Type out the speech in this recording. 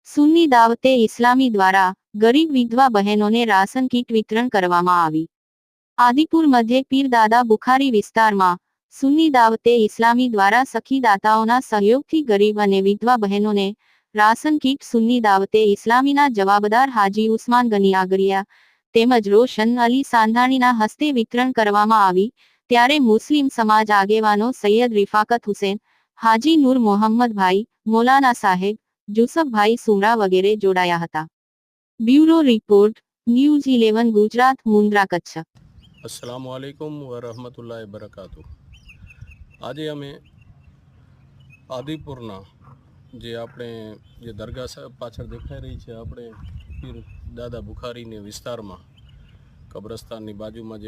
સુન્ની દાવતે ઇસ્લામી દ્વારા ગરીબ વિધવા બહેનોને રાશન કીટ વિતરણ કરવામાં આવી. આદિપુર મધ્ય પીરદાદા બુખારી વિસ્તારમાં સુન્ની દાવતે ઇસ્લામી દ્વારા સખીદાતાઓના સહયોગથી ગરીબ અને વિધવા બહેનોને રાશન કીટ સુન્ની દાવતે ઇસ્લામીના જવાબદાર હાજી ઉસ્માન ગની આગરિયા તેમજ રોશન અલી સાંધાણીના હસ્તે વિતરણ કરવામાં આવી. ત્યારે મુસ્લિમ સમાજ આગેવાનો સૈયદ રિફાકત હુસેન, હાજી નૂર મોહમ્મદભાઈ, મૌલાના સાહેબ, જુસફભાઈ સુમરા વગેરે જોડાયા હતા. Bureau report, news 11 Gujarat, Mundra, Kutch. अस्सलामु अलैकुम व रहमतुल्लाहि बरकातुह। આજે અમે આદિપુરના જે દરગાહ પાછળ દેખાઈ રહી છે, આપણે પીર દાદા બુખારીની વિસ્તારમાં કબ્રસ્તાનની બાજુમાં જે